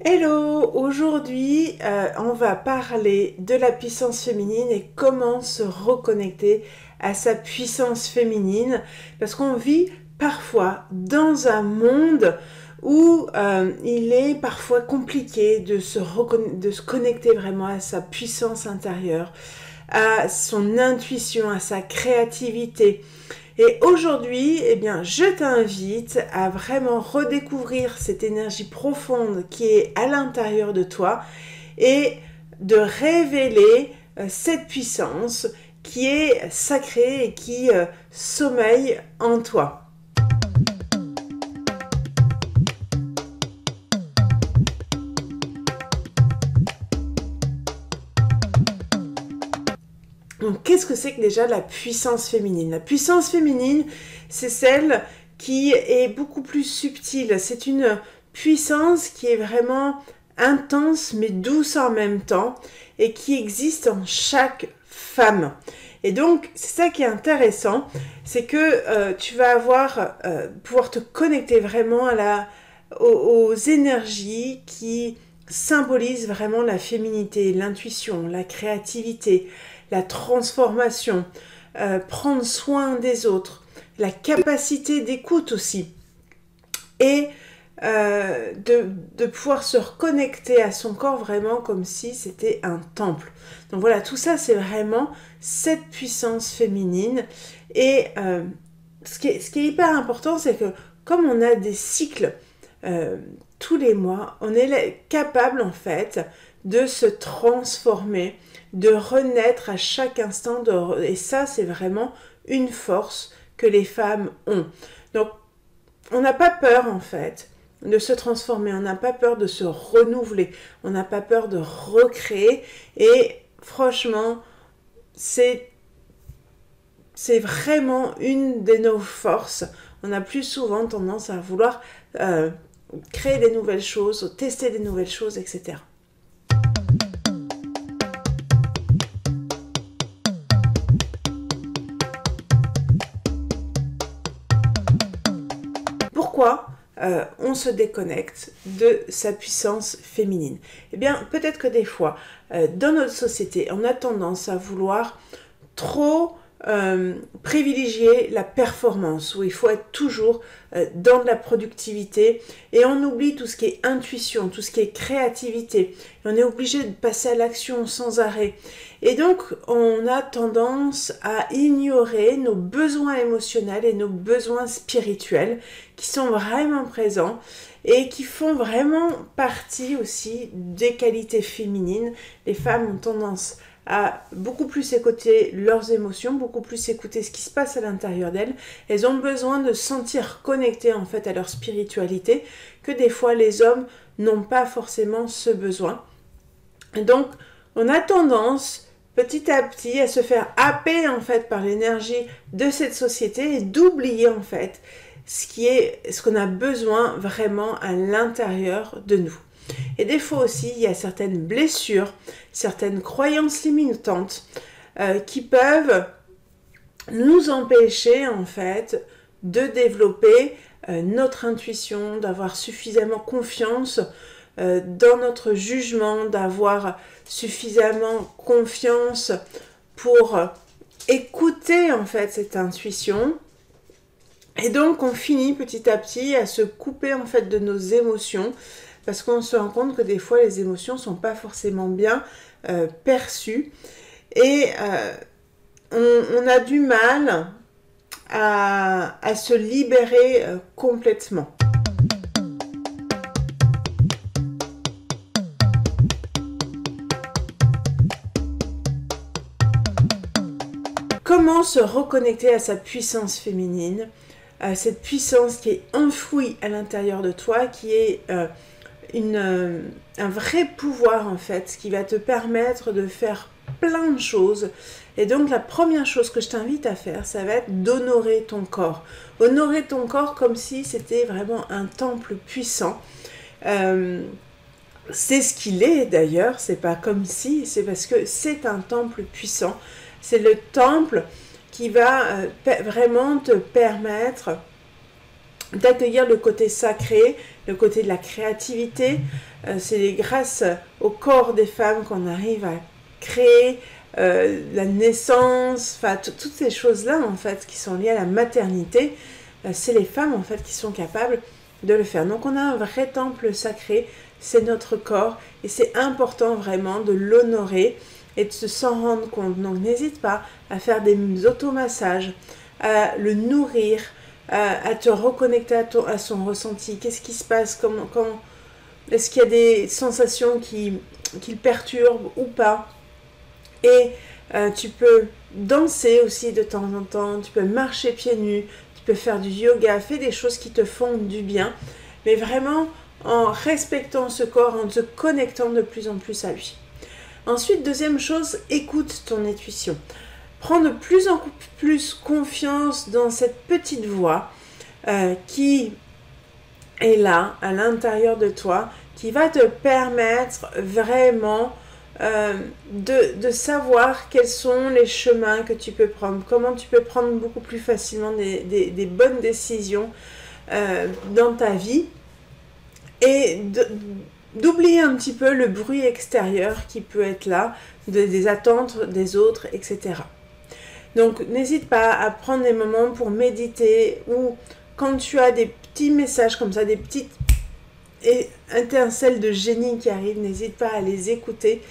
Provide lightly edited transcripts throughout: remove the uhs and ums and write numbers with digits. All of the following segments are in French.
Hello, aujourd'hui on va parler de la puissance féminine et comment se reconnecter à sa puissance féminine parce qu'on vit parfois dans un monde où il est parfois compliqué de se connecter vraiment à sa puissance intérieure, à son intuition, à sa créativité. Et aujourd'hui, eh bien, je t'invite à vraiment redécouvrir cette énergie profonde qui est à l'intérieur de toi et de révéler cette puissance qui est sacrée et qui sommeille en toi. Donc, qu'est-ce que c'est que déjà la puissance féminine? La puissance féminine, c'est celle qui est beaucoup plus subtile. C'est une puissance qui est vraiment intense mais douce en même temps et qui existe en chaque femme. Et donc, c'est ça qui est intéressant, c'est que tu vas pouvoir te connecter vraiment aux énergies qui symbolisent vraiment la féminité, l'intuition, la créativité, la transformation, prendre soin des autres, la capacité d'écoute aussi, et de pouvoir se reconnecter à son corps vraiment comme si c'était un temple. Donc voilà, tout ça c'est vraiment cette puissance féminine. Et ce qui est hyper important, c'est que comme on a des cycles tous les mois, on est capable en fait de se transformer, de renaître à chaque instant. Et ça, c'est vraiment une force que les femmes ont. Donc, on n'a pas peur en fait de se transformer, on n'a pas peur de se renouveler, on n'a pas peur de recréer. Et franchement, c'est vraiment une de nos forces. On a plus souvent tendance à vouloir créer des nouvelles choses, tester des nouvelles choses, etc. Pourquoi on se déconnecte de sa puissance féminine? Eh bien, peut-être que des fois, dans notre société, on a tendance à vouloir trop privilégier la performance, où il faut être toujours dans de la productivité, et on oublie tout ce qui est intuition, tout ce qui est créativité, et on est obligé de passer à l'action sans arrêt. Et donc, on a tendance à ignorer nos besoins émotionnels et nos besoins spirituels qui sont vraiment présents et qui font vraiment partie aussi des qualités féminines. Les femmes ont tendance à beaucoup plus écouter leurs émotions, beaucoup plus écouter ce qui se passe à l'intérieur d'elles. Elles ont besoin de se sentir connectées en fait à leur spiritualité, que des fois les hommes n'ont pas forcément ce besoin. Et donc, on a tendance petit à petit à se faire happer en fait par l'énergie de cette société et d'oublier en fait ce qu'on a besoin vraiment à l'intérieur de nous. Et des fois aussi, il y a certaines blessures, certaines croyances limitantes qui peuvent nous empêcher en fait de développer notre intuition, d'avoir suffisamment confiance dans notre jugement, d'avoir suffisamment confiance pour écouter en fait cette intuition. Et donc on finit petit à petit à se couper en fait de nos émotions, parce qu'on se rend compte que des fois les émotions sont pas forcément bien perçues, et on a du mal à se libérer complètement. Comment se reconnecter à sa puissance féminine, à cette puissance qui est enfouie à l'intérieur de toi, qui est un vrai pouvoir en fait, qui va te permettre de faire plein de choses. Et donc la première chose que je t'invite à faire, ça va être d'honorer ton corps. Honorer ton corps comme si c'était vraiment un temple puissant. C'est ce qu'il est d'ailleurs, c'est pas comme si, c'est parce que c'est un temple puissant. C'est le temple qui va vraiment te permettre d'accueillir le côté sacré, le côté de la créativité. C'est grâce au corps des femmes qu'on arrive à créer la naissance, enfin toutes ces choses-là en fait qui sont liées à la maternité. C'est les femmes en fait qui sont capables de le faire. Donc on a un vrai temple sacré, c'est notre corps et c'est important vraiment de l'honorer et de s'en rendre compte. Donc n'hésite pas à faire des automassages, à le nourrir, à te reconnecter à son ressenti. Qu'est-ce qui se passe, est-ce qu'il y a des sensations qui le perturbent ou pas. Et tu peux danser aussi de temps en temps, tu peux marcher pieds nus, tu peux faire du yoga, fais des choses qui te font du bien, mais vraiment en respectant ce corps, en te connectant de plus en plus à lui. Ensuite, deuxième chose, écoute ton intuition. Prends de plus en plus confiance dans cette petite voix qui est là, à l'intérieur de toi, qui va te permettre vraiment de savoir quels sont les chemins que tu peux prendre, comment tu peux prendre beaucoup plus facilement des bonnes décisions dans ta vie et d'oublier un petit peu le bruit extérieur qui peut être là, des attentes des autres, etc. Donc n'hésite pas à prendre des moments pour méditer ou quand tu as des petits messages comme ça, des petites étincelles de génie qui arrivent, n'hésite pas à les écouter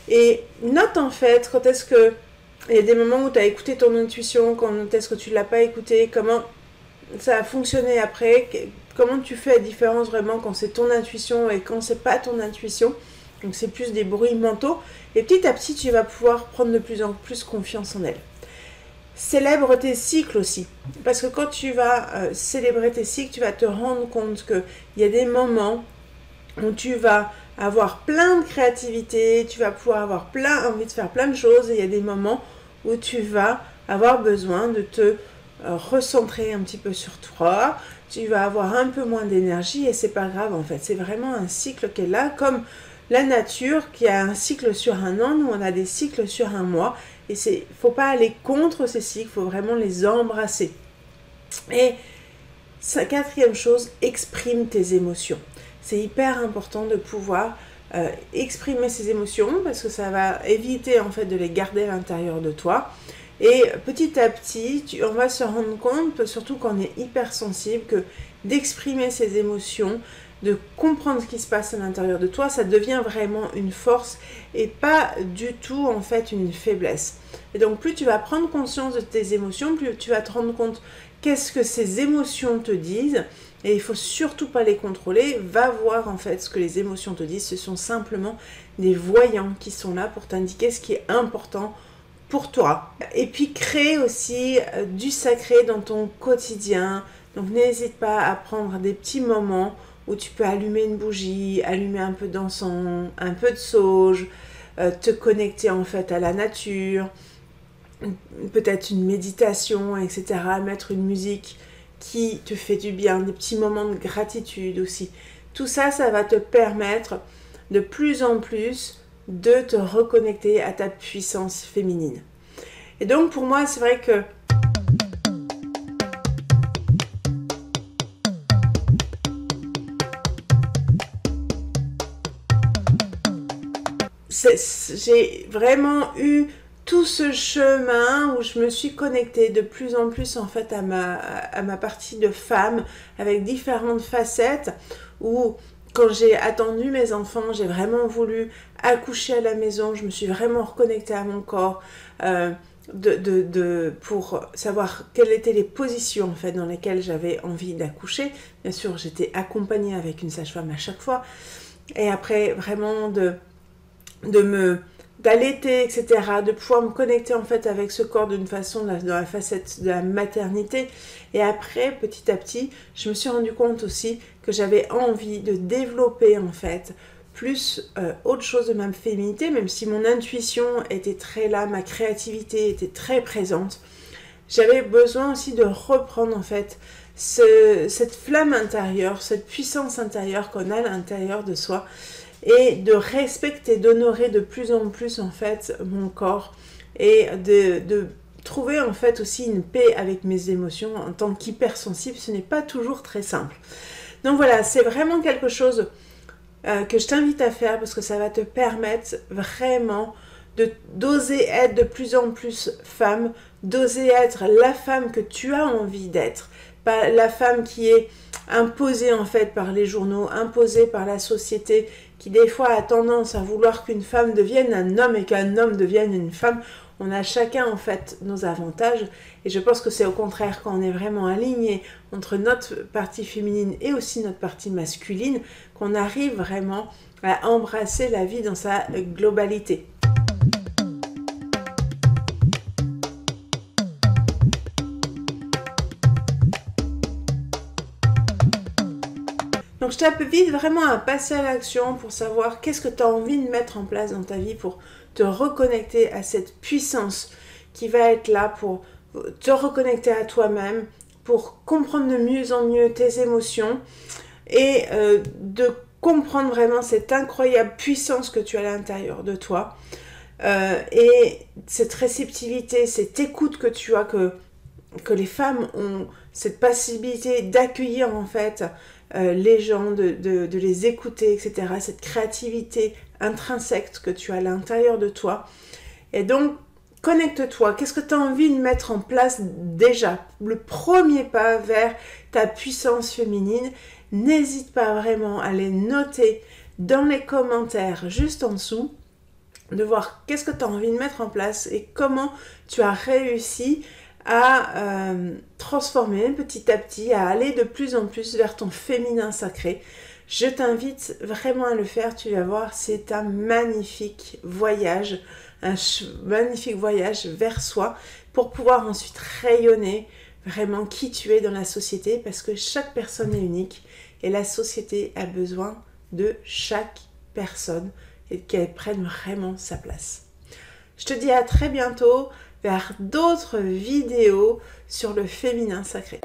et note en fait quand est-ce que il y a des moments où tu as écouté ton intuition, quand est-ce que tu ne l'as pas écouté, comment ça a fonctionné après, comment tu fais la différence vraiment quand c'est ton intuition et quand c'est pas ton intuition. Donc c'est plus des bruits mentaux et petit à petit tu vas pouvoir prendre de plus en plus confiance en elle. Célèbre tes cycles aussi, parce que quand tu vas célébrer tes cycles, tu vas te rendre compte qu'il y a des moments où tu vas avoir plein de créativité, tu vas pouvoir avoir envie de faire plein de choses, et il y a des moments où tu vas avoir besoin de te recentrer un petit peu sur toi, tu vas avoir un peu moins d'énergie et c'est pas grave en fait, c'est vraiment un cycle qui est là, comme la nature qui a un cycle sur un an, nous on a des cycles sur un mois, et faut pas aller contre ces cycles, il faut vraiment les embrasser. Et quatrième chose, exprime tes émotions. C'est hyper important de pouvoir exprimer ses émotions parce que ça va éviter en fait de les garder à l'intérieur de toi. Et petit à petit, on va se rendre compte, surtout quand on est hypersensible, que d'exprimer ses émotions, de comprendre ce qui se passe à l'intérieur de toi, ça devient vraiment une force et pas du tout en fait une faiblesse. Et donc plus tu vas prendre conscience de tes émotions, plus tu vas te rendre compte qu'est-ce que ces émotions te disent, et il faut surtout pas les contrôler, va voir en fait ce que les émotions te disent, ce sont simplement des voyants qui sont là pour t'indiquer ce qui est important pour toi. Et puis créer aussi du sacré dans ton quotidien, donc n'hésite pas à prendre des petits moments où tu peux allumer une bougie, allumer un peu d'encens, un peu de sauge, te connecter en fait à la nature, peut-être une méditation, etc. Mettre une musique qui te fait du bien, des petits moments de gratitude aussi. Tout ça, ça va te permettre de plus en plus de te reconnecter à ta puissance féminine. Et donc pour moi, c'est vrai que j'ai vraiment eu tout ce chemin où je me suis connectée de plus en plus en fait à ma partie de femme avec différentes facettes, où quand j'ai attendu mes enfants, j'ai vraiment voulu accoucher à la maison, je me suis vraiment reconnectée à mon corps pour savoir quelles étaient les positions en fait dans lesquelles j'avais envie d'accoucher. Bien sûr, j'étais accompagnée avec une sage-femme à chaque fois, et après vraiment d'allaiter, etc., de pouvoir me connecter en fait avec ce corps d'une façon dans la facette de la maternité. Et après, petit à petit, je me suis rendu compte aussi que j'avais envie de développer en fait plus autre chose de ma féminité, même si mon intuition était très là, ma créativité était très présente. J'avais besoin aussi de reprendre en fait cette flamme intérieure, cette puissance intérieure qu'on a à l'intérieur de soi, et de respecter, d'honorer de plus en plus en fait mon corps, et de trouver en fait aussi une paix avec mes émotions en tant qu'hypersensible, ce n'est pas toujours très simple. Donc voilà, c'est vraiment quelque chose que je t'invite à faire parce que ça va te permettre vraiment d'oser être de plus en plus femme, d'oser être la femme que tu as envie d'être, pas la femme qui est imposée en fait par les journaux, imposée par la société, qui des fois a tendance à vouloir qu'une femme devienne un homme et qu'un homme devienne une femme. On a chacun en fait nos avantages et je pense que c'est au contraire quand on est vraiment aligné entre notre partie féminine et aussi notre partie masculine qu'on arrive vraiment à embrasser la vie dans sa globalité. Donc je t'invite vraiment à passer à l'action pour savoir qu'est-ce que tu as envie de mettre en place dans ta vie pour te reconnecter à cette puissance qui va être là pour te reconnecter à toi-même, pour comprendre de mieux en mieux tes émotions et de comprendre vraiment cette incroyable puissance que tu as à l'intérieur de toi et cette réceptivité, cette écoute que tu as, que les femmes ont cette possibilité d'accueillir en fait les gens, de les écouter, etc. Cette créativité intrinsèque que tu as à l'intérieur de toi. Et donc, connecte-toi. Qu'est-ce que tu as envie de mettre en place déjà? Le premier pas vers ta puissance féminine. N'hésite pas vraiment à les noter dans les commentaires juste en dessous, de voir qu'est-ce que tu as envie de mettre en place et comment tu as réussi à transformer petit à petit, à aller de plus en plus vers ton féminin sacré. Je t'invite vraiment à le faire, tu vas voir, c'est un magnifique voyage vers soi pour pouvoir ensuite rayonner vraiment qui tu es dans la société parce que chaque personne est unique et la société a besoin de chaque personne et qu'elle prenne vraiment sa place. Je te dis à très bientôt vers d'autres vidéos sur le féminin sacré.